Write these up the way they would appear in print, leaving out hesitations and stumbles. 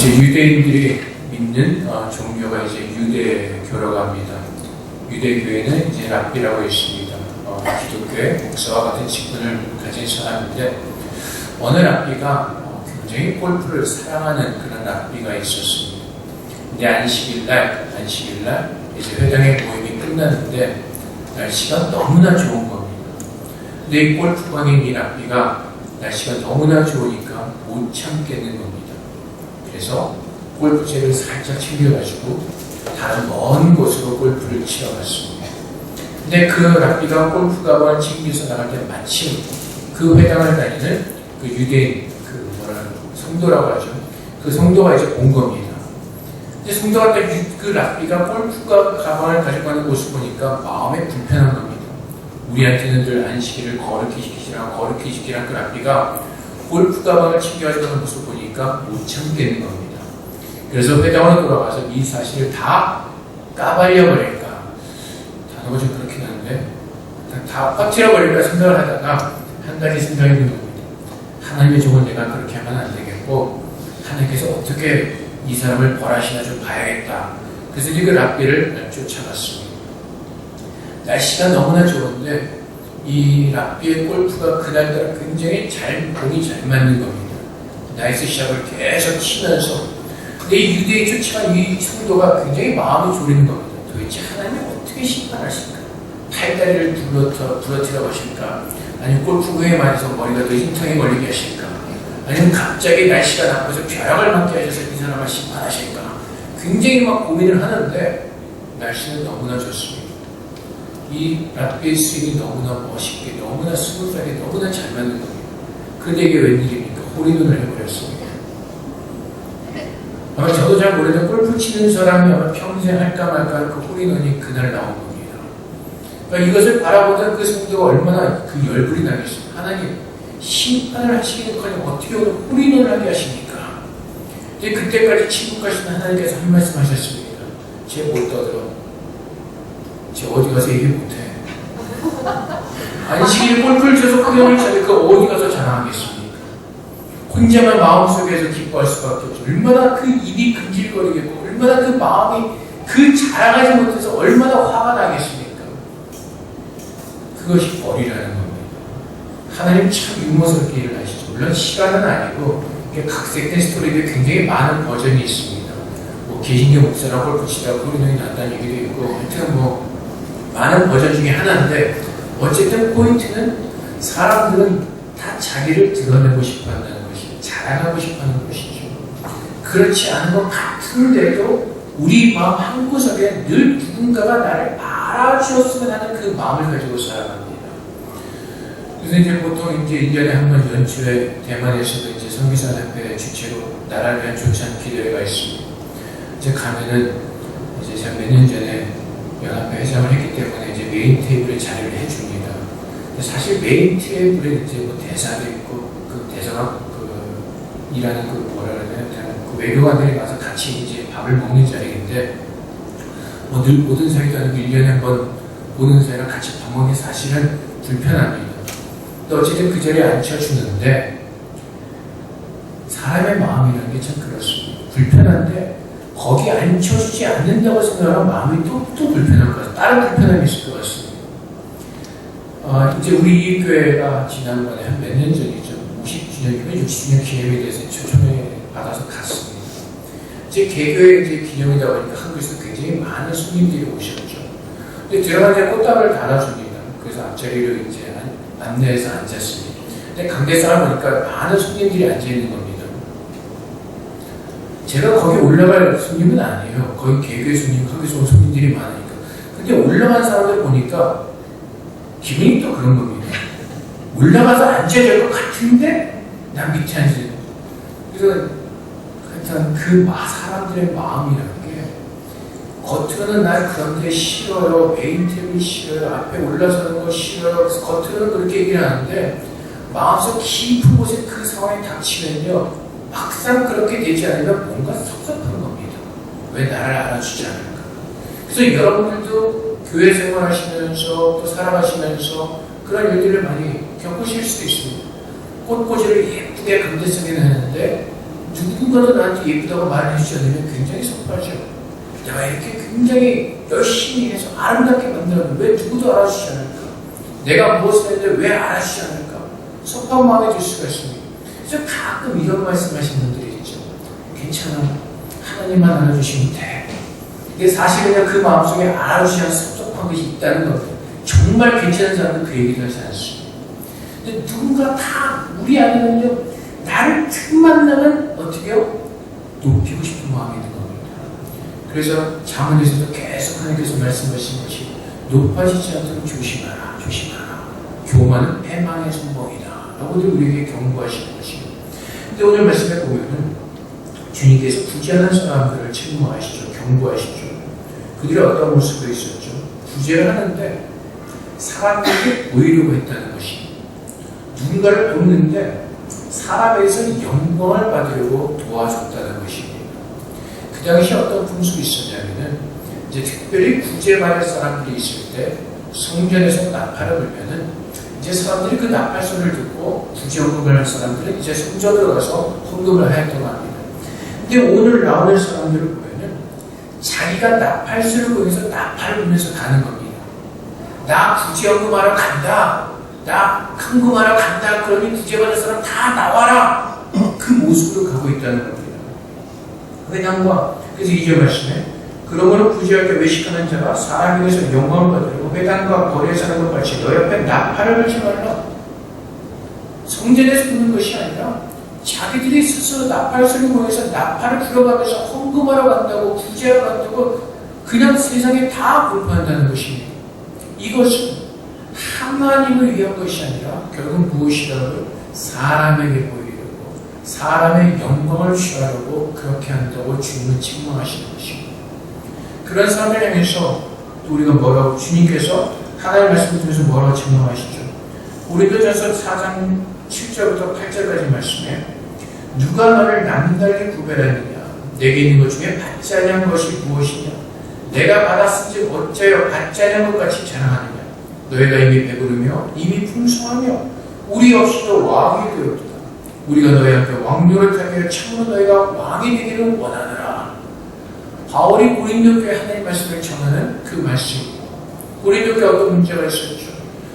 이제 유대인들이 믿는 종교가 이제 유대교라고 합니다. 유대교에는 이제 랍비라고 있습니다. 기독교의 목사와 같은 직분을 가진 사람인데, 어느 랍비가 굉장히 골프를 사랑하는 그런 랍비가 있었습니다. 근데 안식일날 이제 회당의 모임이 끝났는데 날씨가 너무나 좋은 겁니다. 근데 이 골프광인 이 랍비가 날씨가 너무나 좋으니까 못 참겠는 겁니다. 그래서 골프채를 살짝 챙겨가지고 다른 먼 곳으로 골프를 치러 갔습니다. 근데 그 랍비가 골프 가방을 챙겨서 나갈 때 마침 그 회당을 다니는 그 유대인, 성도라고 하죠. 그 성도가 이제 본 겁니다. 근데 성도가 그 랍비가 골프 가방을 가지고 가는 모습을 보니까 마음에 불편한 겁니다. 우리한테는 늘 안식일을 거룩히 지키라 그 랍비가 골프 가방을 챙겨가지고 가는 모습을 보니까 못 참겠는 겁니다. 그래서 회당으로 돌아가서 이 사실을 다 까발려버릴까, 단어가 좀 그렇긴 한데 다 퍼뜨려버릴까 생각을 하다가 한 가지 생각이 든 겁니다. 하나님의 종을 내가 그렇게 하면 안 되겠고, 하나님께서 어떻게 이 사람을 벌하시나 좀 봐야겠다. 그래서 이제 그 랍비를 쫓아갔습니다. 날씨가 너무나 좋은데 이 랍비의 골프가 그날따라 굉장히 공이 잘 맞는 겁니다. 나이스 샷을 계속 치면서, 근데 이 유대에 쫓아간 이 성도가 굉장히 마음이 졸이는 겁니다. 도대체 하나님이 어떻게 심판하실까? 팔다리를 부러뜨려 가실까? 아니면 골프공에 맞아서 머리가 더 힘탕에 걸리게 하실까? 아니면 갑자기 날씨가 나빠서 벼락을 맞게 하셔서 이 사람을 심판하실까? 굉장히 막 고민을 하는데 날씨는 너무나 좋습니다. 이 랍비의 스윙이 너무나 멋있게, 너무나 스무스하게, 너무나 잘 맞는 겁니다. 그런데 이게 웬일입니까? 홀인원을 해버렸습니다. 아마 저도 잘 모르는데 골프 치는 사람이 아마 평생 할까 말까 그 홀인원이 그날 나온 겁니다. 그러니까 이것을 바라보던 그 성도가 얼마나 그 열불이 나겠습니까? 하나님, 심판을 하시기는커녕 어떻게 오늘 홀인원을 하게 하십니까? 근데 그때까지 침묵하신 하나님께서 한 말씀 하셨습니다. 쟤 못 떠들어. 쟤 어디 가서 얘기 못해. 안식일 골프를 쳐서 구경을 차니까 어디 가서 자랑하겠습니까? 혼자만 마음속에서 기뻐할 수밖에 없죠. 얼마나 그 입이 근질거리겠고, 얼마나 그 마음이 그 자랑하지 못해서 얼마나 화가 나겠습니까? 그것이 벌이라는 겁니다. 하나님 참 유머스럽게 일을 하시죠. 물론 시간은 아니고 각색된 스토리들이 굉장히 많은 버전이 있습니다. 뭐 개신교 목사랑 골프 치다가 홀인원이 났다는 얘기도 있고, 하여튼 뭐 많은 버전 중에 하나인데, 어쨌든 포인트는 사람들은 다 자기를 드러내고 싶어 한다는 것이, 자랑하고 싶어 하는 것이죠. 그렇지 않은 것 같은데도 우리 마음 한구석에 늘 누군가가 나를 알아주었으면 하는 그 마음을 가지고 살아갑니다. 그래서 이제 보통 이제 1년에 한 번 연초에 대만에서도 이제 성기사협회 주최로 나라를 위한 조찬 기도회가 있습니다. 이제 가면은 이제 제가 몇 년 전에 연합회 회장을 했기 때문에 이제 메인 테이블에 자리를 해줍니다. 근데 사실 메인 테이블에 이제 뭐 대사도 있고, 그 대사가 일하는 뭐라 그래야 되나, 그 외교관들이 가서 같이 이제 밥을 먹는 자리인데, 뭐 늘 모든 사이도 아니고 1년에 한 번 보는 사이랑 같이 밥 먹는 게 사실은 불편합니다. 또 어쨌든 그 자리에 앉혀주는데, 사람의 마음이라는 게 참 그렇습니다. 불편한데 거기 앉혀주지 않는다고 생각하면 마음이 또 불편할 것 같아요. 다른 불편함이 있을 것 같습니다. 이제 우리 이 교회가 지난번에 한 몇 년 전이죠. 50주년, 60주년 기념에 대해서 초청을 받아서 갔습니다. 이제 개교의 이제 기념이다 보니까 한국에서 굉장히 많은 손님들이 오셨죠. 근데 들어가자 꽃다발을 달아줍니다. 그래서 앞자리로 이제 안내해서 앉았습니다. 근데 강대상을 보니까 많은 손님들이 앉아있는 겁니다. 제가 거기 올라갈 손님은 아니에요. 거기 개교의 손님, 거기서 온 손님들이 많으니까. 근데 올라간 사람들 보니까 기분이 또 그런 겁니다. 올라가서 앉아야 될 것 같은데 난 밑에 앉아요. 그래서 하여튼 그 사람들의 마음이라는 게, 겉으로는 난 그런 데 싫어요, 메인 테이블 싫어요, 앞에 올라서는 거 싫어요, 겉으로는 그렇게 얘기를 하는데 마음속 깊은 곳에 그 상황이 닥치면요, 막상 그렇게 되지 않으면 뭔가 섭섭한 겁니다. 왜 나를 알아주지 않을까? 그래서 여러분들도 교회 생활하시면서 또 살아가시면서 그런 일들을 많이 겪으실 수도 있습니다. 꽃꽂이를 예쁘게 강대성에 하는데 누군가도 나한테 예쁘다고 말해 주셨는데 굉장히 섭하죠. 내가 이렇게 굉장히 열심히 해서 아름답게 만들었는데 왜 누구도 알아주지 않을까? 내가 무엇을 했는데 왜 알아주지 않을까? 섭한 마음이 들 수가 있습니다. 그래서 가끔 이런 말씀하시는 분들이 있죠. 괜찮아. 하나님만 알아주시면 돼. 근데 사실 그냥 그 마음속에 알아주지 않은 섭섭한 것이 있다는 겁니다. 정말 괜찮은 사람은 그 얘기를 하지 않습니다. 근데 누군가 다 우리 안에는요, 나를 틈만 나면 어떻게요? 높이고 싶은 마음이 있는 겁니다. 그래서 자문에서도 계속 하나님께서 말씀하신 것이 높아지지 않도록 조심하라, 조심하라. 교만은 패망의 선봉이다. 라고들 우리에게 경고하시는 것입니다. 근데 오늘 말씀에 보면은 주님께서 구제하는 사람들을 책망하시죠. 경고하시죠. 그들이 어떤 모습으로 있었죠? 구제를 하는데 사람에게 보이려고 했다는 것이 누군가를 돕는데 사람에게서 영광을 받으려고 도와줬다는 것입니다. 그 당시 어떤 풍습이 있었냐면은 이제 특별히 구제받을 사람들이 있을 때 성전에서 나팔을 불면은 이제 사람들이 그 나팔 소리를 듣고 구제헌금을 할 사람들은 이제 성전으로 가서 헌금을 하였다고 합니다. 근데 오늘 나오는 사람들을 보면은 자기가 나팔수를 보면서 나팔을 불면서 가는 겁니다. 나 구제헌금하러 간다. 나 헌금하러 간다. 그러니 구제받은 사람 다 나와라. 그 모습으로 가고 있다는 겁니다. 회당과 그래서 2절 말씀에 그러므로 구제할 때 외식하는 자가 사람에게서 영광을 받으려고 회당과 거리에 사는 것 같이 너 옆에 나팔을 불지 말라. 성전에서 부는 것이 아니라 자기들이 스스로 나팔 소리 모여서 나팔을 불어가면서 헌금하러 간다고 구제하러 간다고 그냥 세상에 다 불파한다는 것입니다. 이것은 하나님을 위한 것이 아니라 결국 무엇이라도 사람에게 보이려고 사람의 영광을 취하려고 그렇게 한다고 주님은 책망하시는 것입니다. 그런 사람을 향해서 또 우리가 뭐라고 주님께서 하나님 말씀을 통해서 뭐라고 책망하시죠? 고린도전서 4장 7절부터 8절까지 말씀에 누가 너를 남달리 구별하느냐 내게 있는 것 중에 받지 아니한 것이 무엇이냐 내가 받았은지 어째여 받지 아니한 것 같이 자랑하느냐 너희가 이미 배부르며 이미 풍성하며 우리 없이도 왕이 되었도다 우리가 너희 앞에 왕노를 타게 하여 참으로 너희가 왕이 되기를 원하느라. 바울이 고린도 교회 하나님 말씀을 전하는 그 말씀입니다. 고린도 교회 어떤 문제가 있었죠?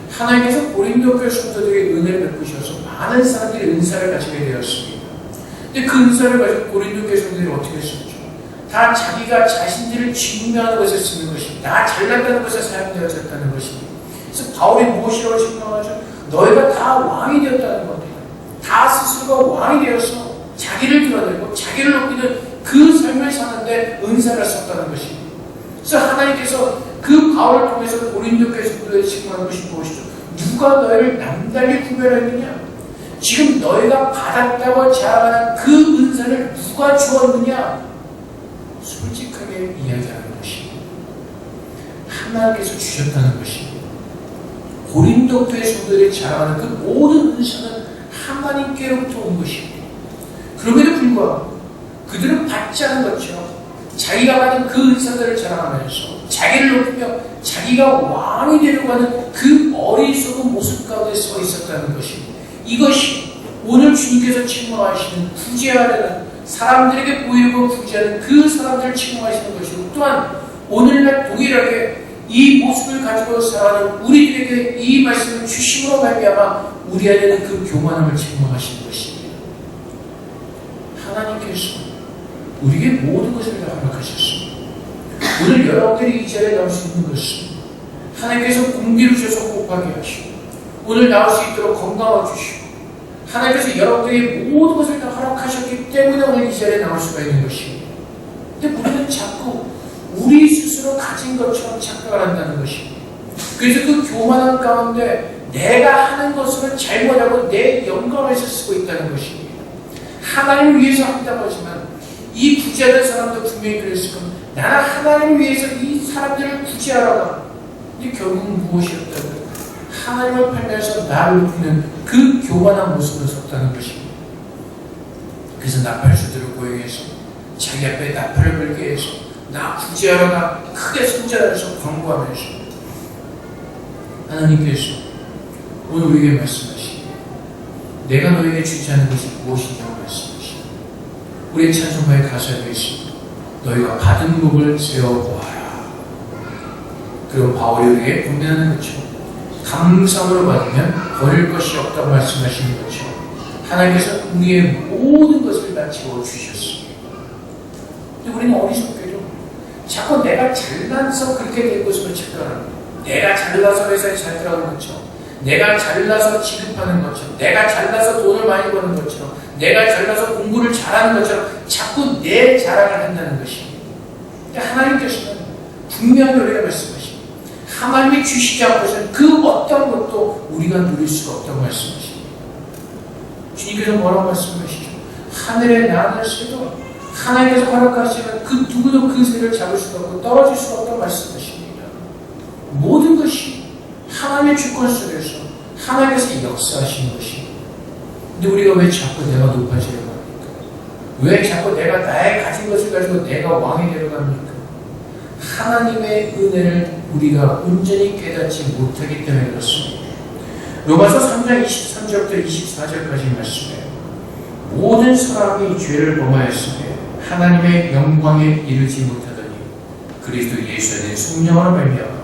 하나님께서 고린도 교회 성도들에게 은혜를 베푸셔서 많은 사람들이 은사를 가지게 되었습니다. 근데 그 은사를 가지고 고린도 교회 성도들이 어떻게 했었죠? 다 자기가 자신들을 증명하는 것에 쓰는 것입니다. 다 잘났다는 것에 사용되어졌다는 것입니다. 그래서 바울이 무엇이라고 증명하죠? 너희가 다 왕이 되었다는 겁니다. 다 스스로가 왕이 되어서 자기를 드러내고 자기를 높이는 그 삶을 사는데 은사를 썼다는 것입니다. 그래서 하나님께서 그 바울을 통해서 고린도 교회 성도들에게 증명하는 것이 무엇이죠? 누가 너희를 남달리 구별했느냐? 지금 너희가 받았다고 자랑하는 그 은사를 누가 주었느냐? 솔직하게 이야기하는 것입니다. 하나님께서 주셨다는 것입니다. 고린도 교회 성도들이 자랑하는 그 모든 은사는 하나님께로부터 온 것입니다. 그럼에도 불구하고 그들은 받지 않은 것처럼 자기가 받은 그 은사들을 자랑하면서 자기를 높이며 자기가 왕이 되려고 하는 그 어리석은 모습 가운데 서 있었다는 것입니다. 이것이 오늘 주님께서 책망하시는 구제하려는 사람들에게 보이고 구제하는 그 사람들을 책망하시는 것이고 또한 오늘날 동일하게 이 모습을 가지고 살아가는 우리들에게 이 말씀을 주심으로 말미암아 우리 안에는 그 교만함을 책망하시는 것입니다. 하나님께서 우리에게 모든 것을 다 허락하셨습니다. 오늘 여러분들이 이 자리에 나올 수 있는 것은 하나님께서 공기를 주셔서 호흡하게 하시고 오늘 나올 수 있도록 건강을 주시고 하나님께서 여러분들이 모든 것을 다 허락하셨기 때문에 오늘 이 자리에 나올 수가 있는 것입니다. 근데 우리는 자꾸 우리 스스로 가진 것처럼 착각을 한다는 것입니다. 그래서 그 교만한 가운데 내가 하는 것으로 잘못하고 내 영광에서 쓰고 있다는 것입니다. 하나님을 위해서 한다고 하지만 이 구제하는 사람도 분명히 그랬을 겁니다. 나는 하나님을 위해서 이 사람들을 구제하러 가. 근데 결국은 무엇이었다고요? 하나님을 팔면서 나를 높이는 그 교만한 모습을 섰다는 것입니다. 그래서 나팔수들을 고용해서 자기 앞에 나팔을 불게 해서 나 구제하러 가 크게 손절하면서 광고하면서 하나님께서 오늘 우리에게 말씀하시니 내가 너에게 주지 않은 것이 무엇이냐고 말씀하시니 우리의 찬송가의 가사에 있습니다. 너희가 받은 복을 세워보아라. 그리고 바울이 우리에게 분명하는 것처럼 감사함으로 받으면 버릴 것이 없다고 말씀하시는 것처럼 하나님께서 우리의 모든 것을 다 채워주셨습니다. 근데 우리는 어리석게도 자꾸 내가 잘나서 그렇게 된 것으로 착각합니다. 내가 잘나서 회사에 잘 들어가는 것처럼, 내가 잘나서 지급하는 것처럼, 내가 잘나서 돈을 많이 버는 것처럼, 내가 잘나서 공부를 잘하는 것처럼 자꾸 내 자랑을 한다는 것입니다. 근데 하나님께서는 분명히 우리가 말씀하십니다. 하나님이 주시지 않고서는 그 어떤 것도 우리가 누릴 수가 없다고 말씀하십니다. 주님께서 뭐라고 말씀하시죠? 하늘의 나는 새도 하나님께서 허락하시면 그 누구도 그 새를 잡을 수가 없고 떨어질 수가 없다고 말씀하십니다. 모든 것이 하나님의 주권 속에서 하나님께서 역사하시는 것입니다. 근데 우리가 왜 자꾸 내가 높아지려고 합니까? 왜 자꾸 내가 나의 가진 것을 가지고 내가 왕이 되려고 합니까? 하나님의 은혜를 우리가 온전히 깨닫지 못하기 때문에 그렇습니다. 로마서 3장 23절부터 24절까지 말씀해요. 모든 사람이 죄를 범하였으며 하나님의 영광에 이르지 못하더니 그리스도 예수 안에 성령으로 말미암아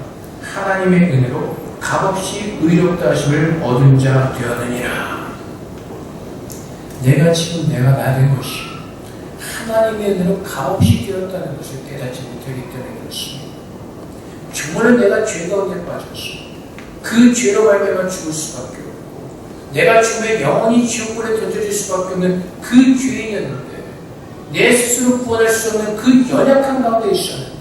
하나님의 은혜로 값없이 의롭다 하심을 얻은 자 되었느니라. 내가 지금 내가 나 된 것이 하나님의 은혜로 값없이 되었다는 것을 깨닫지 못하기 때문에 그렇습니다. 정말로 내가 죄 가운데 빠졌어. 그 죄로 말미암아 죽을 수밖에 없고 내가 죽으면 영원히 지옥불에 던져질 수밖에 없는 그 죄인이었는데 내 스스로 구원할 수 없는 그 연약한 가운데 있었는데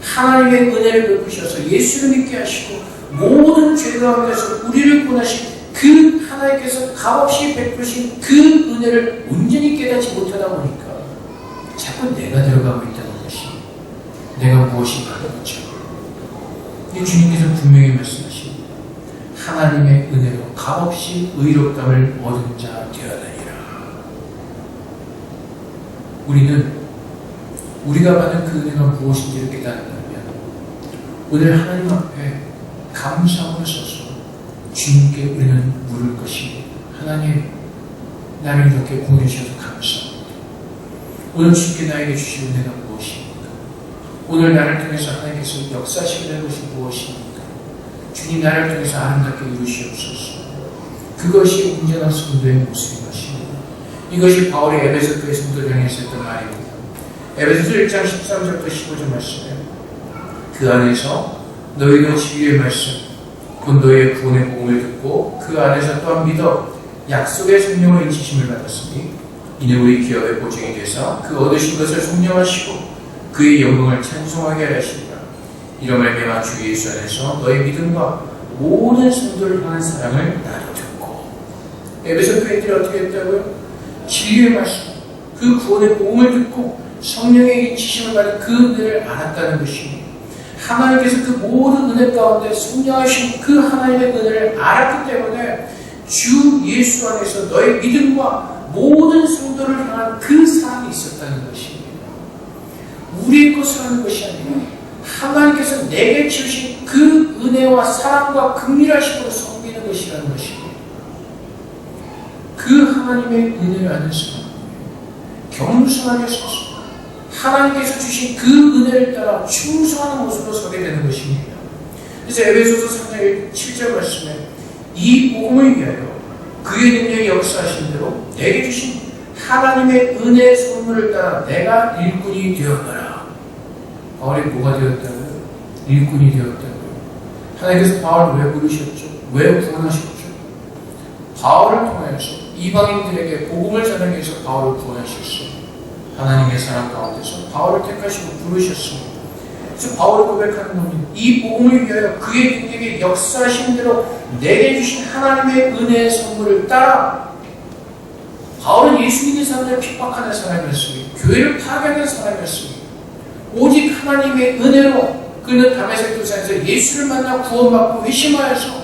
하나님의 은혜를 베푸셔서 예수를 믿게 하시고 모든 죄 가운데서 우리를 구원하신 그 하나님께서 값없이 베푸신 그 은혜를 온전히 깨닫지 못하다 보니까 자꾸 내가 들어가고 있다는 것이 내가 무엇인가 하는 거죠. 근데 주님께서 분명히 말씀하십니다. 하나님의 은혜로 값없이 의롭다함을 얻은 자 되어다니라. 우리는 우리가 받은 그 은혜가 무엇인지를 깨닫는다면 오늘 하나님 앞에 감사함으로 서서 주님께 우리는 물을 것입니다. 하나님, 나를 이렇게 구원해 주셔서 감사합니다. 오늘 주님께 나에게 주신 은혜가 무엇입니까? 오늘 나를 통해서 하나님께서 역사하시는 것이 무엇입니까? 주님, 나를 통해서 아름답게 이루시옵소서. 그것이 온전한 성도의 모습인 것입니다. 이것이 바울이 에베소 교회 성도를 향해서 했던 말입니다. 에베소서 1장 13절부터 15절 말씀에 그 안에서 너희도 진리의 말씀 곧 너희의 구원의 복음을 듣고 그 안에서 또한 믿어 약속의 성령을 인치심을 받았으니 이는 우리 기업의 보증이 되사 그 얻으신 것을 성령하시고 그의 영광을 찬송하게 하시리라. 이런 말미암아 주 예수 안에서 너희 믿음과 모든 성도를 향한 사랑을 나도 듣고 에베소 교회들이 어떻게 했다고요? 진리의 말씀 그 구원의 복음을 듣고 성령의 인치심을 받은 그 은혜를 알았다는 것입니다. 하나님께서 그 모든 은혜 가운데 성령하신 그 하나님의 은혜를 알았기 때문에 주 예수 안에서 너의 믿음과 모든 성도를 향한 그 사랑이 있었다는 것입니다. 우리의 것을 하는 것이 아니라 하나님께서 내게 주신 그 은혜와 사랑과 긍휼하심으로 섬기는 것이라는 것입니다. 그 하나님의 은혜를 아는 사람 겸손하게 서서 하나님께서 주신 그 은혜를 따라 충성하는 모습으로 서게 되는 것입니다. 그래서 에베소서 3장 7절 말씀에 이 복음을 위하여 그의 능력이 역사하신 대로 내게 주신 하나님의 은혜의 선물을 따라 내가 일꾼이 되었노라. 바울이 뭐가 되었다고요? 일꾼이 되었다고요. 하나님께서 바울을 왜 부르셨죠? 왜 구원하셨죠? 바울을 통해서 이방인들에게 복음을 전하기 위해서 바울을 구원하셨어요. 하나님의 사랑 가운데서 바울을 택하시고 부르셨습니다. 그래서 바울이 고백하는 겁니다. 이 복음을 위하여 그의 능력이 역사하신 대로 내게 주신 하나님의 은혜의 선물을 따라 바울은 예수 믿는 사람들을 핍박하는 사람이었습니다. 교회를 파괴하는 사람이었습니다. 오직 하나님의 은혜로 그는 다메섹 도상에서 예수를 만나 구원받고 회심하여서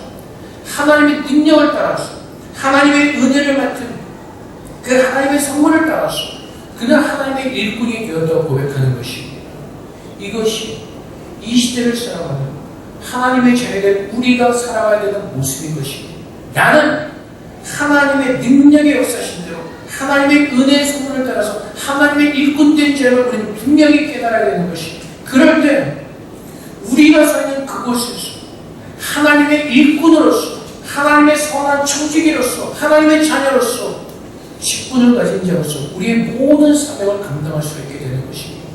하나님의 능력을 따라서 하나님의 은혜를 맡은 그 하나님의 선물을 따라서 그는 하나님의 일꾼이 되었다고 고백하는 것입니다. 이것이 이 시대를 살아가는 하나님의 자녀된 우리가 살아가야 되는 모습인 것입니다. 나는 하나님의 능력의 역사신 대로 하나님의 은혜의 선물을 따라서 하나님의 일꾼된 자를 우리는 분명히 깨달아야 되는 것이, 그럴 때 우리가 서 있는 그곳에서 하나님의 일꾼으로서, 하나님의 선한 청지기로서, 하나님의 자녀로서, 직분을 가진 자로서 우리의 모든 사명을 감당할 수 있게 되는 것입니다.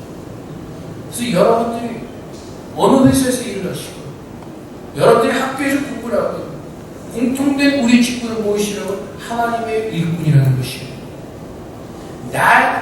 그래서 여러분들이 어느 회사에서 일을 하시고, 여러분들이 학교에서 공부를 하고, 공통된 우리 직분을 모으시려고 하나님의 일꾼이라는 것입니다.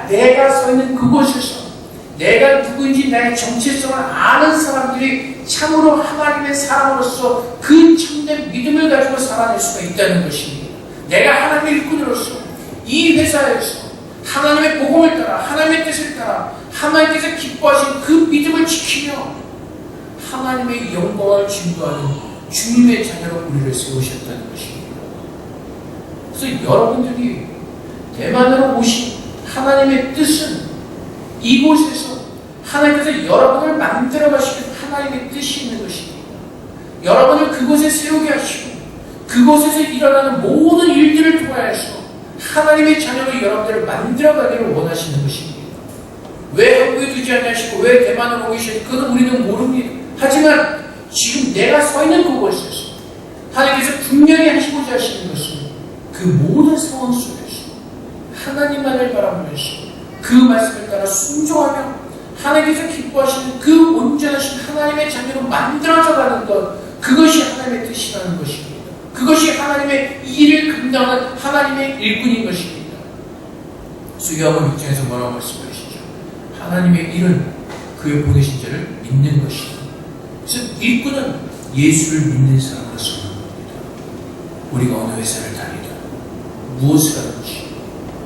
내가 서 있는 그곳에서 내가 누구인지 나의 정체성을 아는 사람들이 참으로 하나님의 사람으로서 그 참된 믿음을 가지고 살아낼 수가 있다는 것입니다. 내가 하나님의 일꾼으로서 이 회사에서 하나님의 복음을 따라, 하나님의 뜻을 따라, 하나님께서 기뻐하신 그 믿음을 지키며 하나님의 영광을 증거하는 주님의 자녀로 우리를 세우셨다는 것입니다. 그래서 여러분들이 대만으로 오신 하나님의 뜻은 이곳에서 하나님께서 여러분을 만들어 가시는 하나님의 뜻이 있는 것입니다. 여러분을 그곳에 세우게 하시고 그곳에서 일어나는 모든 일들을 통하여서 하나님의 자녀로 여러분들을 만들어 가기를 원하시는 것입니다. 왜 한국에 두지 않으시고 왜 대만으로 오시는지 그건 우리는 모릅니다. 하지만 지금 내가 서 있는 그곳에서 하나님께서 분명히 하시고자 하시는 것은 그 모든 상황 속에서 하나님만을 바라보면서 그 말씀을 따라 순종하며 하나님께서 기뻐하시는 그 온전하신 하나님의 자녀로 만들어져 가는 것, 그것이 하나님의 뜻이라는 것입니다. 그것이 하나님의 일을 감당하는 하나님의 일꾼인 것입니다. 수요하고 6장에서 뭐라고 말씀하시죠? 하나님의 일은 그의 보내신 자를 믿는 것이다. 그래서 일꾼은 예수를 믿는 사람으로서 하는 겁니다. 우리가 어느 회사를 다니다 무엇을 하든지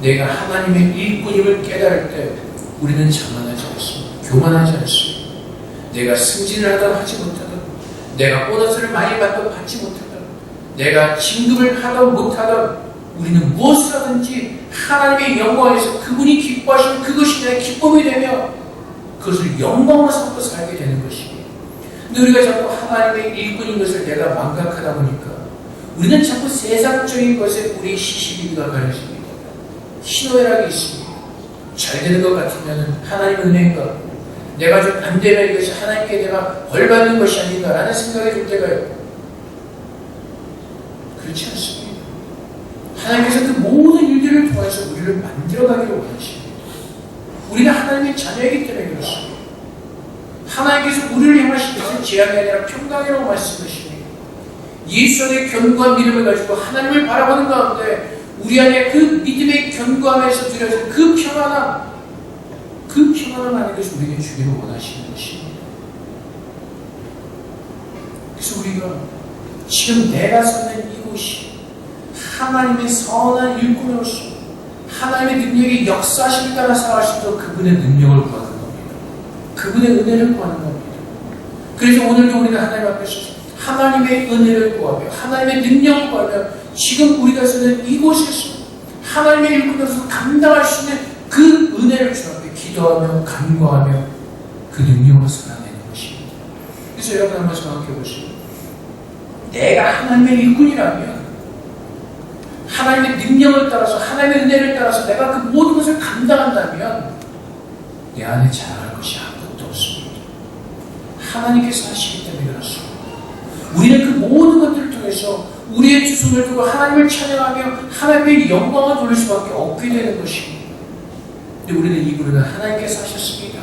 내가 하나님의 일꾼임을 깨달을 때 우리는 자만하지 않습니다. 교만하지 않습니다. 내가 승진을 하든 하지 못하든, 내가 보너스를 많이 받든 받지 못하든, 내가 진급을 하든 못하든 우리는 무엇을 하든지 하나님의 영광에서 그분이 기뻐하시는 그것이 나의 기쁨이 되며 그것을 영광으로 삼고 살게 되는 것입니다. 근데 우리가 자꾸 하나님의 일꾼인 것을 내가 망각하다 보니까 우리는 자꾸 세상적인 것에 우리의 시시비비가 가려집니다. 희노애락이 있습니다. 잘 되는 것 같으면 하나님의 은혜인가, 내가 좀 안 되면 이것이 하나님께 내가 벌 받는 것이 아닌가라는 생각이 들 때가 그렇지 않습니다. 하나님께서 그 모든 일들을 통해서 우리를 만들어가기를 원하십니다. 우리는 하나님의 자녀이기 때문에 그렇습니다. 하나님께서 우리를 향하신 것은 재앙이 아니라 평강이라고 말씀하십니다. 예수 안에 견고한 믿음을 가지고 하나님을 바라보는 가운데 우리 안에 그 믿음의 견고함에서 드려진 그 평안함, 그 평안을 하나님께서 우리에게 주기를 원하시는 것입니다. 그래서 우리가 지금 내가 서는 이곳이 하나님의 선한 일꾼으로서 하나님의 능력이 역사하심을 따라 살아갈 수 있도록 그분의 능력을 구하는 겁니다. 그분의 은혜를 구하는 겁니다. 그래서 오늘도 우리는 하나님 앞에서 하나님의 은혜를 구하며 하나님의 능력을 구하며 지금 우리가 서는 이곳에서 하나님의 일꾼으로서 감당할 수 있는 그 은혜를 주 앞에 기도하며 간구하며 그 능력으로 살아내는 것입니다. 그래서 여러분 한번 생각해 보시죠. 내가 하나님의 일꾼이라면 하나님의 능력을 따라서 하나님의 은혜를 따라서 내가 그 모든 것을 감당한다면 내 안에 자랑할 것이 아무것도 없습니다. 하나님께서 하시기 때문에 그렇습니다. 우리는 그 모든 것들을 통해서 우리의 두 손을 두고 하나님을 찬양하며 하나님의 영광을 돌릴 수밖에 없게 되는 것입니다. 근데 우리는 이부로는 하나님께서 하셨습니다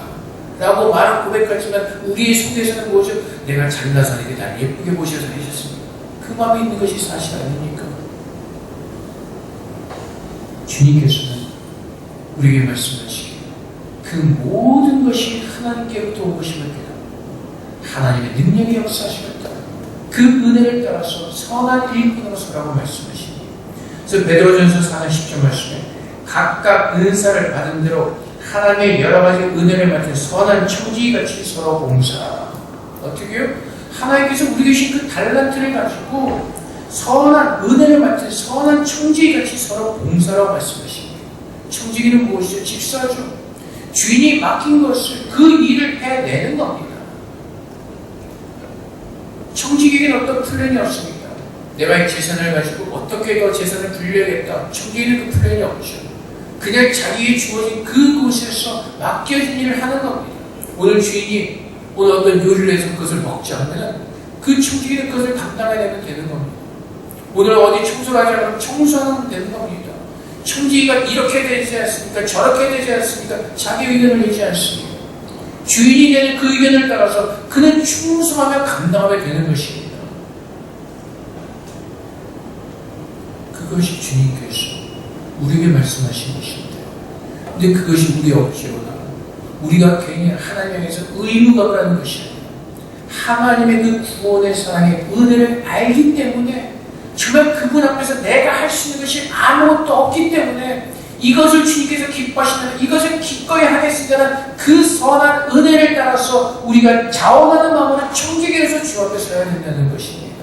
라고 말을 고백하지만 우리의 속에서는 뭐죠? 내가 잘나서 이렇게 날 예쁘게 보셔서 하셨습니다. 그 마음에 있는 것이 사실 아닙니까? 주님께서는 우리에게 말씀하시기를 그 모든 것이 하나님께로부터 온 것임을 깨닫고 하나님의 능력이 역사하심을 따라 그 은혜를 따라서 선한 일꾼으로 서라고 말씀하십니다. 그래서 베드로전서 4장 10절 말씀에 각각 은사를 받은 대로 하나님의 여러 가지 은혜를 맡은 선한 청지기같이 서로 봉사하라. 어떻게요? 하나님께서 우리 계신 그 달란트를 가지고 선한 은혜를 맡은 선한 청지기같이 서로 봉사라고 말씀하십니다. 청지기는 무엇이죠? 집사죠. 주인이 맡긴 것을 그 일을 해내는 겁니다. 청지기에게는 어떤 플랜이 없습니다. 내가 이 재산을 가지고 어떻게 더 재산을 불려야겠다. 청지기는 그 플랜이 없죠. 그냥 자기의 주어진 그곳에서 맡겨진 일을 하는 겁니다. 오늘 주인이 오늘 어떤 요리를 해서 그것을 먹자 하면 그 청지기는 그것을 감당해야 되는 겁니다. 오늘 어디 청소를 하자 하면 청소하면 되는 겁니다. 청지기가 이렇게 되지 않습니까? 저렇게 되지 않습니까? 자기 의견을 내지 않습니다. 주인이 내는 그 의견을 따라서 그는 충성하며 감당하게 되는 것입니다. 그것이 주님께서 우리에게 말씀하신 것입니다. 근데 그것이 우리의 억지로나 우리가 괜히 하나님에게서 의무감을 하는 것이 아니라 하나님의 그 구원의 사랑의 은혜를 알기 때문에 정말 그분 앞에서 내가 할 수 있는 것이 아무것도 없기 때문에 이것을 주님께서 기뻐하시는 이것을 기꺼이 하겠습니다는 그 선한 은혜를 따라서 우리가 자원하는 마음으로 청지기로서 주 앞에 서야 된다는 것입니다.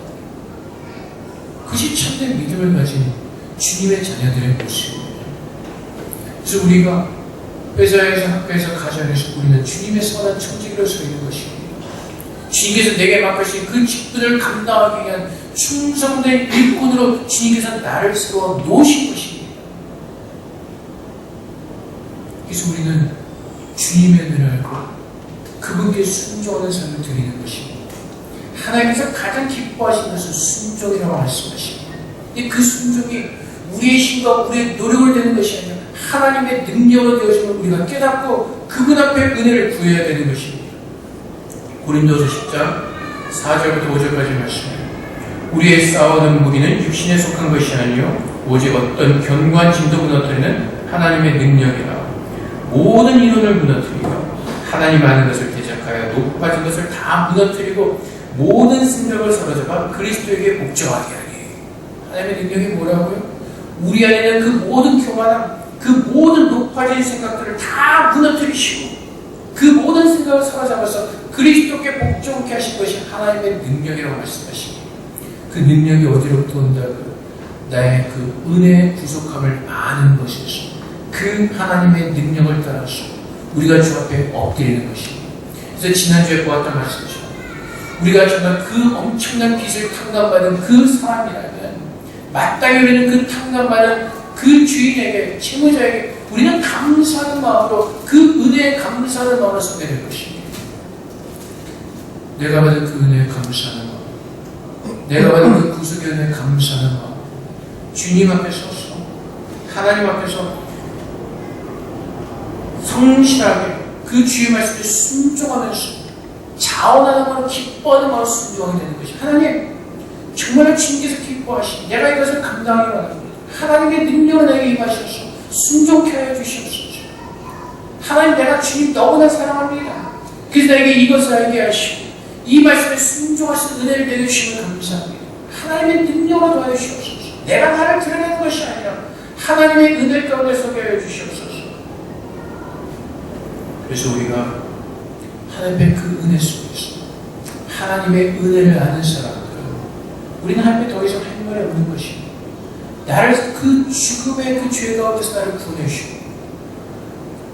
그것이 참된 믿음을 가진 주님의 자녀들의 모습입니다. 그래서 우리가 회사에서 학교에서 가정에서 우리는 주님의 선한 청지기로 서 있는 것입니다. 주님께서 내게 맡기신 그 직분을 감당하기 위한 충성된 일꾼으로 주님께서 나를 세워 놓으신 것입니다. 그래서 우리는 주님의 은혜를 알고 그분께 순종하는 삶을 드리는 것입니다. 하나님께서 가장 기뻐하시는 것은 순종이라고 말씀하십니다. 그 순종이 우리의 힘과 우리의 노력을 되는 것이 아니라 하나님의 능력으로 되어짐을 우리가 깨닫고 그분 앞에 은혜를 구해야 되는 것입니다. 고린도서 10장 4절부터 5절까지 말씀입니다. 우리의 싸우는 무기는 육신에 속한 것이 아니요 오직 어떤 견고한 짐도 무너뜨리는 하나님의 능력이라. 모든 이론을 무너뜨리고 하나님 아는 것을 대적하여 높아진 것을 다 무너뜨리고 모든 생각을 사로잡아 그리스도에게 복종하게 하니. 하나님의 능력이 뭐라고요? 우리 안에는 그 모든 교만함, 그 모든 높아진 생각들을 다 무너뜨리시고 그 모든 생각을 사로잡아서 그리스도께 복종케 하신 것이 하나님의 능력이라고 말씀하십니다. 그 능력이 어디로부터 온다고요? 나의 그 은혜의 부족함을 아는 것에서 그 하나님의 능력을 따라서 우리가 주 앞에 엎드리는 것입니다. 그래서 지난주에 보았던 말씀이죠. 우리가 정말 그 엄청난 빚을 탕감받은 그 사람이라면 마땅히 우리는 그 탕감받은 그 주인에게, 채무자에게 우리는 감사하는 마음으로 그 은혜에 감사하는 마음으로 서게 될 것입니다. 내가 받은 그 은혜에 감사하는 마음, 내가 받은 그 구속의 은혜에 감사하는 마음, 주님 앞에 서서 하나님 앞에서 성실하게 그 주의 말씀에 순종하면서 자원하는 마음으로 기뻐하는 마음으로 순종하게 되는 것이 하나님 정말 주님께서 기뻐하시니 내가 이것을 감당하기 원합니다. 하나님의 능력을 내게 임하셔서 순종케 하여 주시옵소서. 하나님 내가 주님 너무나 사랑합니다. 그래서 나에게 이것을 알게 하시고 이 말씀에 순종하신 은혜를 내주시면 감사합니다. 하나님의 능력으로 도와주시옵소서. 내가 나를 드러내는 것이 아니라 하나님의 은혜 가운데 서게 하여 주시옵소서. 그래서 우리가 하나님의 그 은혜 속에서 하나님의 은혜를 아는 사람들은 우리는 하나님께 더 이상 할 말이 없는 것입니다. 나를 그 죽음의 그 죄 가운데서 나를 구원해주시고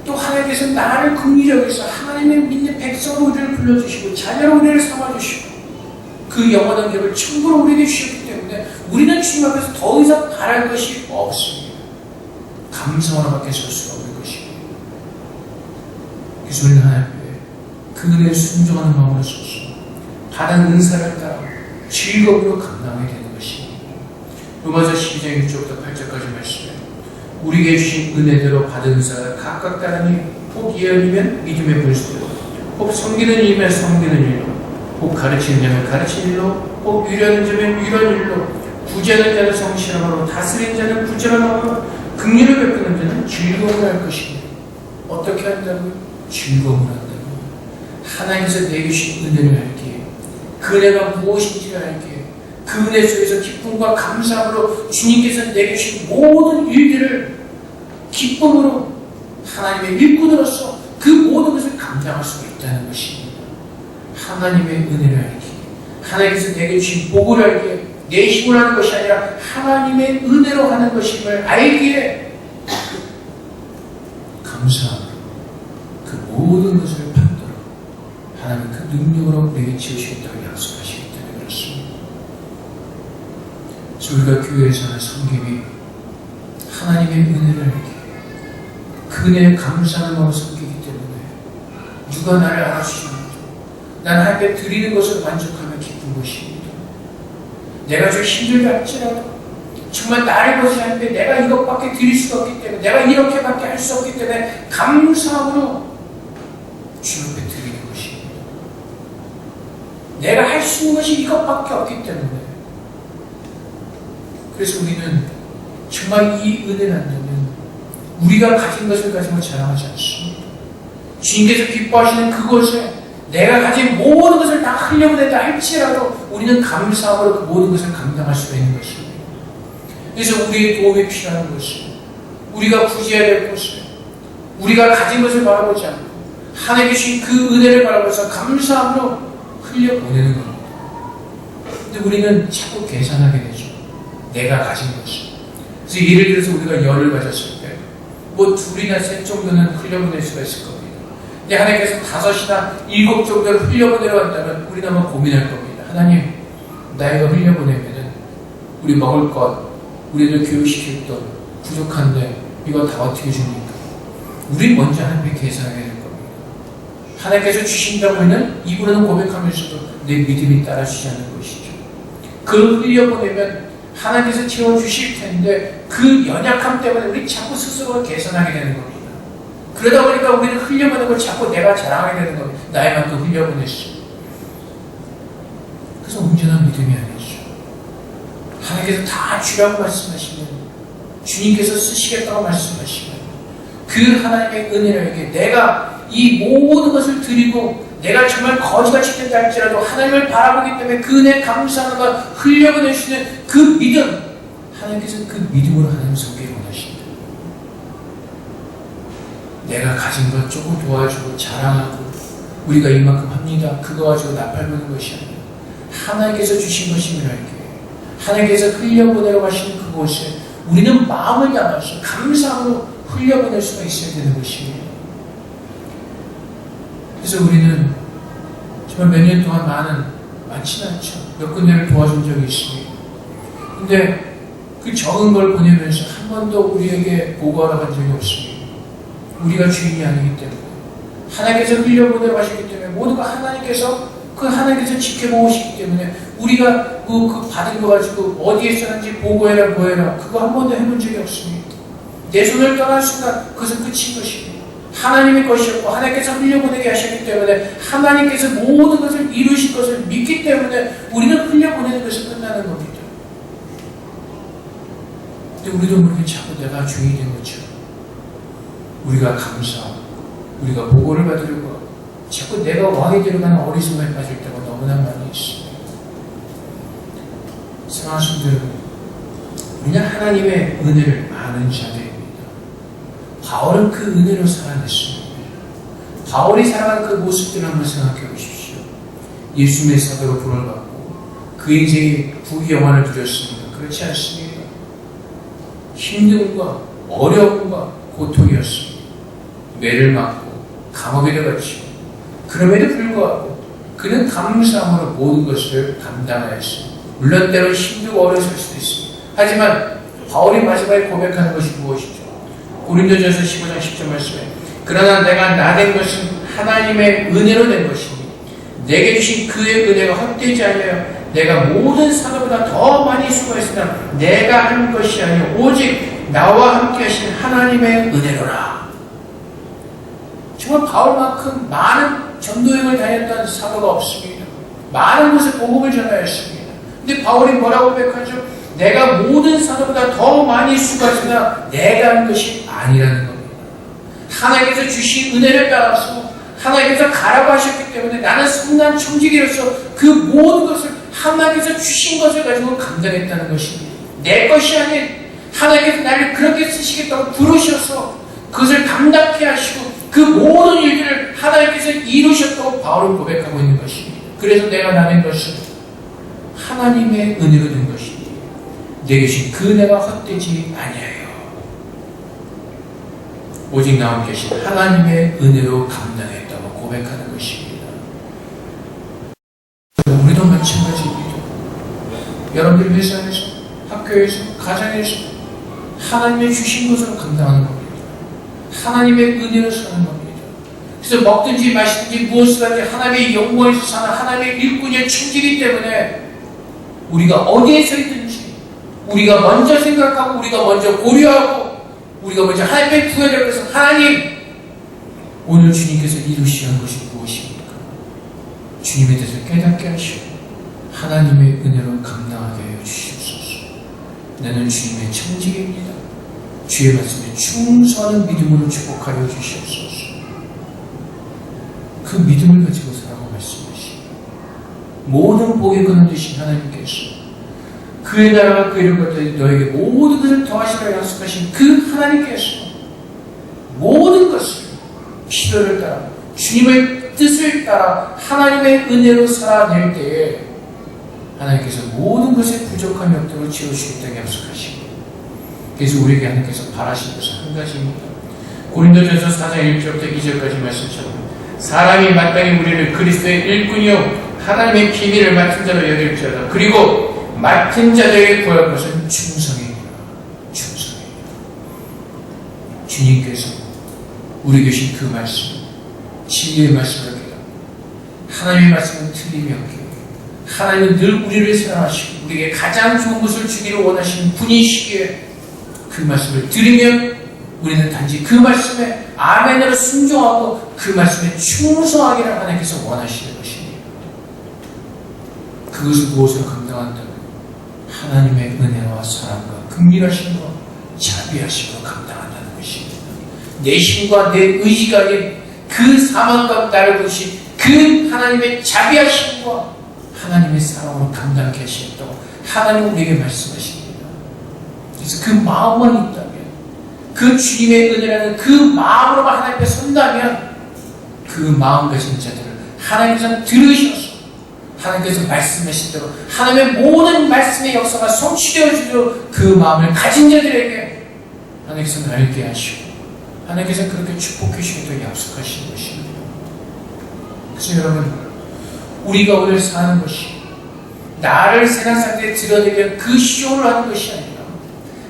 또 하나님께서 나를 긍휼히 여기서 하나님의 믿는 백성으로 우리를 불러주시고 자녀로 우리를 삼아주시고 그 영원한 격을 천국으로 우리에게 주셨기 때문에 우리는 주님 앞에서 더 이상 바랄 것이 없습니다. 감사하나밖에 설 수가 없는 것입니다. 그래서 우리는 하나님 앞에 그 은혜에 순종하는 마음으로 서서 받은 은사를 따라 즐거움으로 감당하게 되는 것입니다. 로마서 12장 6절부터 8절까지 말씀에 우리에게 주신 은혜대로 받은 은사가 각각 다르니 혹 예언이면 믿음의 분수대로 혹 섬기는 일이면 섬기는 일로 혹 가르치는 자면 가르치는 일로 혹 위로하는 자면 위로하는 일로 구제하는 자는 성실함으로 다스리는 자는 부지런함으로 긍휼을 베푸는 자는 즐거움을 할 것입니다. 어떻게 한다고요? 즐거움을 한다고요. 하나님께서 내게 주신 은혜를 알기에 그 은혜가 무엇인지를 알기에 그 은혜 속에서 기쁨과 감사함으로 주님께서 내게 주신 모든 일들을 기쁨으로 하나님의 일꾼으로서 그 모든 것을 감당할 수 있다는 것입니다. 하나님의 은혜를 알기에 하나님께서 내게 주신 복을 알기에 내 힘으로 하는 것이 아니라 하나님의 은혜로 하는 것임을 알기에 감사함으로 그 모든 것을 받도록 하나님 그 능력으로 내게 지으시겠다고 약속하시기 때문에 그렇습니다. 그래서 우리가 교회에서 하는 섬김이 하나님의 은혜를 알기에 그 은혜에 감사하는 마음을 섬기기 때문에 누가 나를 알아주시는지 난 하나님께 드리는 것을 만족하며 기쁜 것입니다. 내가 좀 힘들게 할지라도 정말 나를 보시 하는데 내가 이것밖에 드릴 수가 없기 때문에 내가 이렇게밖에 할 수 없기 때문에 감사함으로 주 앞에 드리는 것입니다. 내가 할 수 있는 것이 이것밖에 없기 때문에 그래서 우리는 정말 이 은혜를 안다면 우리가 가진 것을 가지고 자랑하지 않습니다. 주님께서 기뻐하시는 그곳에 내가 가진 모든 것을 다 흘려보낸다 할지라도 우리는 감사함으로 그 모든 것을 감당할 수 있는 것입니다. 그래서 우리의 도움이 필요한 것은 우리가 구제해야 될 것은 우리가 가진 것을 바라보지 않고 하나님께 주신 그 은혜를 바라보면서 감사함으로 흘려보내는 겁니다. 근데 우리는 자꾸 계산하게 되죠. 내가 가진 것을. 그래서 예를 들어서 우리가 열을 가졌을 때 뭐 둘이나 셋 정도는 흘려보낼 수가 있을 겁니다. 근데 하나님께서 5이나 7 정도를 흘려보내려 한다면 우리는 한번 고민할 겁니다. 하나님, 나 이거 흘려보내면은 우리 먹을 것, 우리를 교육시킬 돈 부족한데 이거 다 어떻게 줍니까? 우리 먼저 하나님께 계산하게 될 겁니다. 하나님께서 주신다고 하면 입으로는 고백하면서도 내 믿음이 따라주지 않는 것이죠. 그걸 흘려보내면 하나님께서 채워주실 텐데 그 연약함 때문에 우리 자꾸 스스로 계산하게 되는 겁니다. 그러다 보니까 우리는 흘려보내는 걸 자꾸 내가 자랑하게 되는 겁니다. 나에만큼 흘려보냈어. 그래서 온전한 믿음이 아니죠. 하나님께서 다 주라고 말씀하시면 주님께서 쓰시겠다고 말씀하시면 그 하나님의 은혜를 내가 이 모든 것을 드리고 내가 정말 거지같이 된다 할지라도 하나님을 바라보기 때문에 그 은혜 감사하는 것 흘려보낼 수 있는 그 믿음 하나님께서 그 믿음으로 하나님 섬기기 원하십니다. 내가 가진 것 조금 도와주고 자랑하고 우리가 이만큼 합니다. 그거 가지고 나팔보는 것이 아니라 하나님께서 주신 것임을 알게 하나님께서 흘려보내라고 하시는 그곳에 우리는 마음을 담아서 감사함으로 흘려보낼 수가 있어야 되는 것입니다. 그래서 우리는 정말 몇 년 동안 많지는 않죠. 몇 군데를 도와준 적이 있습니다. 근데 그 적은 걸 보내면서 한 번도 우리에게 보고하러 간 적이 없습니다. 우리가 주인이 아니기 때문에 하나님께서 흘려보내라고 하시기 때문에 모두가 하나님께서 지켜보고 계시기 때문에 우리가 그 받은 거 가지고 어디에 쓰는지 보고해라 뭐해라 그거 한 번도 해본 적이 없습니다. 내 손을 떠날 순간 그것은 끝인 것입니다. 하나님의 것이었고 하나님께서 흘려보내게 하셨기 때문에 하나님께서 모든 것을 이루실 것을 믿기 때문에 우리는 흘려보내는 것이 끝나는 겁니다. 근데 우리도 모르게 자꾸 내가 주인이 된 것처럼 우리가 감사하고 우리가 보고를 받으려고 하고 자꾸 내가 왕이 되려가는 어리석음에 빠질 때가 너무나 많이 있습니다. 사랑하는 여러분, 우리는 하나님의 은혜를 아는 자들입니다. 바울은 그 은혜로 살아냈습니다. 바울이 살아간 그 모습들을 한번 생각해 보십시오. 예수님의 사도로 부름을 받고 그 인생이 부귀영화를 누렸습니다. 그렇지 않습니다. 힘듦과 어려움과 고통이었습니다. 매를 맞고 감옥에 들어갔죠. 그럼에도 불구하고 그는 감사함으로 모든 것을 감당하였습니다. 물론 때로 힘들고 어려웠을 수도 있습니다. 하지만 바울이 마지막에 고백하는 것이 무엇이죠? 고린도전서 15장 10절 말씀에 그러나 내가 나 된 것은 하나님의 은혜로 된 것이니 내게 주신 그의 은혜가 헛되지 아니하여 내가 모든 사도보다 더 많이 수고했으나 내가 한 것이 아니요 오직 나와 함께 하신 하나님의 은혜로라. 정말 바울만큼 많은 전도행을 다녔던 사도가 없습니다. 많은 곳에 복음을 전하였습니다. 근데 바울이 뭐라고 고백하죠? 내가 모든 사도보다 더 많이 수고했으나 내가 한 것이 아니라는 겁니다. 하나님께서 주신 은혜를 따라서 하나님께서 가라고 하셨기 때문에 나는 선한 청지기로서 그 모든 것을 하나님께서 주신 것을 가지고 감당했다는 것입니다. 내 것이 아닌 하나님께서 나를 그렇게 쓰시겠다고 부르셔서 그것을 감당케 하시고 그 모든 일들을 하나님께서 이루셨다고 바울은 고백하고 있는 것입니다. 그래서 내가 나는 것은 하나님의 은혜로 된 것입니다. 내게 주신 그 은혜가 헛되지 아니하여 오직 나와 함께 계신 하나님의 은혜로 감당했다고 고백하는 것입니다. 우리도 마찬가지입니다. 여러분들 회사에서, 학교에서, 가정에서 하나님의 주신 것으로 감당하는 겁니다. 하나님의 은혜로 사는 겁니다. 그래서 먹든지 마시든지 무엇을 하든지 하나님의 영광에서 사는 하나님의 일꾼의 천지이기 때문에 우리가 어디에 서 있든지 우리가 먼저 생각하고 우리가 먼저 고려하고 우리가 먼저 하나님께 구해야 될 것은 하나님, 오늘 주님께서 이루시는 것이 무엇입니까? 주님에 대해서 깨닫게 하시고 하나님의 은혜로 감당하게 하여 주시옵소서. 나는 주님의 청지기입니다. 주의 말씀에 충성하는 믿음으로 축복하여 주시옵소서. 그 믿음을 가지고 살아가고 말씀하시고 모든 복의 근원 되신 하나님께서 그의 나라와 그 이름을 받들이 너에게 모든 것을 더하시라 약속하신 그 하나님께서 모든 것을 필요를 따라 주님의 뜻을 따라 하나님의 은혜로 살아낼 때에 하나님께서 모든 것에 부족함이 없도록 채워주겠다고 약속하시고, 그래서 우리에게 하나님께서 바라시는 것은 한 가지입니다. 고린도전서 4장 1절부터 2절까지 말씀처럼 사람이 마땅히 우리를 그리스도의 일꾼이요 하나님의 비밀을 맡은 자로 여길지어다. 그리고 맡은 자들에게 구할 것은 충성이니라. 충성이니라. 주님께서 우리 계신 그 말씀, 진리의 말씀을 깨닫고 하나님의 말씀은 틀림이 없기에 하나님은 늘 우리를 사랑하시고 우리에게 가장 좋은 것을 주기를 원하시는 분이시기에 그 말씀을 들으면 우리는 단지 그 말씀에 아멘으로 순종하고 그 말씀에 충성하기를 하나님께서 원하시는 것입니다. 그것을 무엇으로 감당한다면 하나님의 은혜와 사랑과 긍휼하심과 자비하심으로 감당한다는 것입니다. 내 힘과 내 의지가 아닌 그 사망과 나를 부르신 그 하나님의 자비하심과 하나님의 사랑으로 감당케 하시겠다고 하나님 우리에게 말씀하십니다. 그래서 그 마음만 있다면, 그 주님의 은혜라는 그 마음으로만 하나님 앞에 선다면 그 마음 가진 자들을 하나님께서 들으셔서 하나님께서 말씀하신 대로 하나님의 모든 말씀의 역사가 성취되어 주도록 그 마음을 가진 자들에게 하나님께서 알게 하시고 하나님께서 그렇게 축복해 주시도록 약속하시는 것입니다. 그래서 여러분, 우리가 오늘 사는 것이 나를 세상 상대에 드러내면 그 쇼를 하는 것이 아니라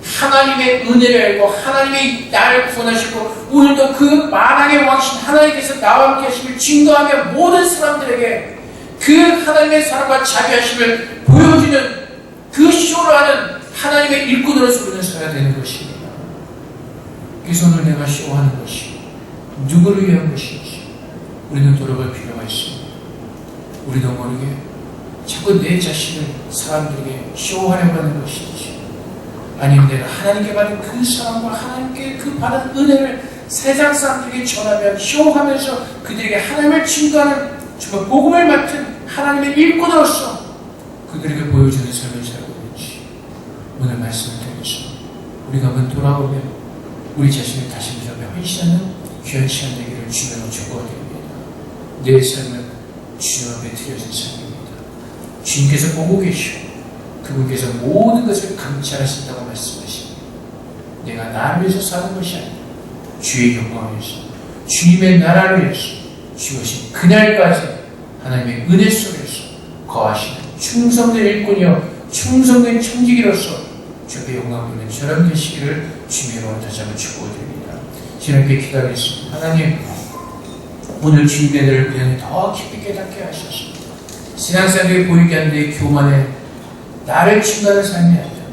하나님의 은혜를 알고 하나님의 나를 구원하시고 오늘도 그 만왕의 왕신 하나님께서 나와 함께 하심을 증거하며 모든 사람들에게 그 하나님의 사랑과 자비하심을 보여주는 그 쇼를 하는 하나님의 일꾼으로서 우리는 서야 되는 것입니다. 그래서 오늘 내가 쇼하는 것이 누구를 위한 것인지 우리는 돌아볼 필요가 있습니다. 우리도 모르게 자꾸 내 자신을 사람들에게 쇼하려고 하는 것인지, 아니면 내가 하나님께 받은 그 사랑과 하나님께 그 받은 은혜를 세상 사람들에게 전하며 쇼하면서 그들에게 하나님을 증거하는 정말 복음을 맡은 하나님의 일꾼으로서 그들에게 보여주는 삶을 살고 있는지 오늘 말씀을 통해서 우리가 한번 돌아보며 우리 자신을 다시 보며 헌신하는 귀한 시간 되기를 주님으로 축복드립니다. 내 삶은 주님 앞에 드려진 삶입니다. 주님께서 보고 계시고 그분께서 모든 것을 감찰하신다고 말씀하십니다. 내가 나를 위해서 사는 것이 아니라 주의 영광을 위해서, 주님의 나라를 위해서 주어진 그날까지 하나님의 은혜 속에서 거하시는 충성된 일꾼이요 충성된 청지기로서 주의 영광을 보는 저런 되시기를 주님으로 다시 한번 축복드립니다. 주님께 기도하겠습니다. 하나님, 오늘 주님의 은혜를 그냥 더 깊이 깨닫게 하셔서 세상 사람들이 보이게 하는 데 교만에 나를 증거하는 삶이 아니라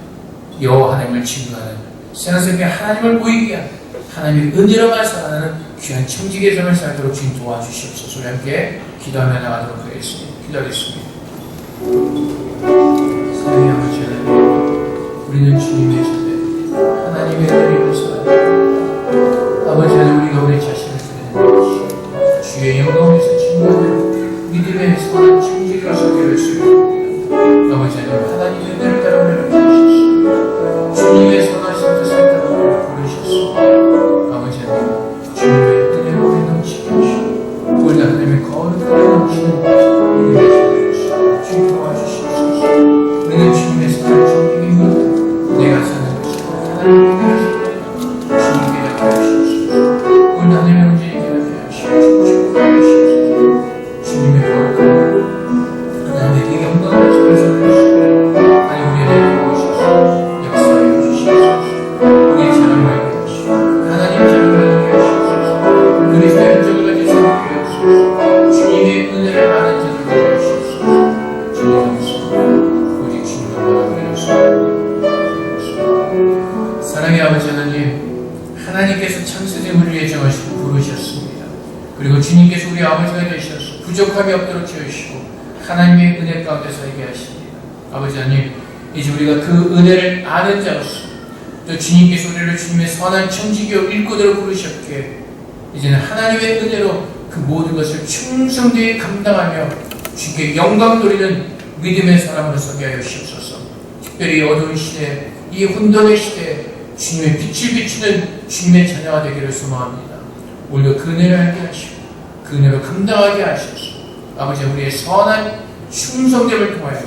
여호와 하나님을 증거하는 세상 사람들이 하나님을 보이게 하는 하나님의 은혜로만 살아가는 귀한 청지기의 삶을 살도록 주님 도와주시옵소서. 우리 함께 기도하며 나가도록 하겠습니다. 기도하겠습니다. 사랑의 아버지 하나님, 우리는 주님의 자녀, 하나님의 은혜를 살아갑니다. 아버지 하나님, 우리가 우리 자신을 드리는 것이 주의 영광에서 증거하는 믿음의 선한 청지기로 서기를 수입니다. 아버지 하나님, 하나님의 은혜를 따라 우리를 부르셨습니다. 주님의 선하신 뜻을 따라 우리를 부르셨습니다. 아버지 하나님, 주님의 은혜로 우리 넘치게 하시고 우리가 하나님의 거룩하게 넘치는 믿음의 자녀 주님 도와주시옵소서. 우리는 주님의 선한 청지기입니다. 내가 사는 것이 하나님의 은혜를 하나님께서 창세전에 우리를 예정하시고 부르셨습니다. 그리고 주님께서 우리 아버지가 되셔서 부족함이 없도록 채우시고 하나님의 은혜 가운데 살게 하십니다. 아버지 하나님, 이제 우리가 그 은혜를 아는 자로서 또 주님께서 우리를 주님의 선한 청지기로 일꾼으로 부르셨기에 이제는 하나님의 은혜로 그 모든 것을 충성되이 감당하며 주님께 영광 돌리는 믿음의 사람으로 서게 하여 주시옵소서. 특별히 어두운 시대, 이 혼돈의 시대에 주님의 빛을 비추는 주님의 자녀가 되기를 소망합니다. 오늘도 그 은혜를 알게 하시고 그 은혜로 감당하게 하셔서 아버지 우리의 선한 충성됨을 통하여서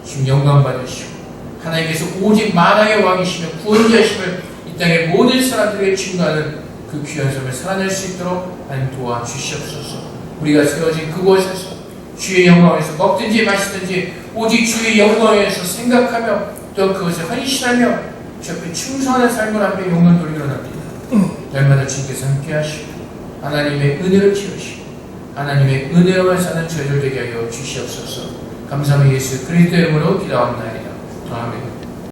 주님 영광 받으시고 하나님께서 오직 만왕의 왕이시며 구원자이심을 이 땅의 모든 사람들에게 증거하는 그 귀한 삶을 살아낼 수 있도록 하나님 도와주시옵소서. 우리가 세워진 그곳에서 주의 영광에서 먹든지 마시든지 오직 주의 영광에서 생각하며 또 그것을 헌신하며 주 앞에 충성하는 삶을 앞에 영광 돌리려 합니다. 날마다 주님께서 함께 하시고 하나님의 은혜를 채우시고 하나님의 은혜로만 사는 저희들 되게 하여 주시옵소서. 감사합니다. 예수 그리스도의 이름으로 기도합니다. 아멘.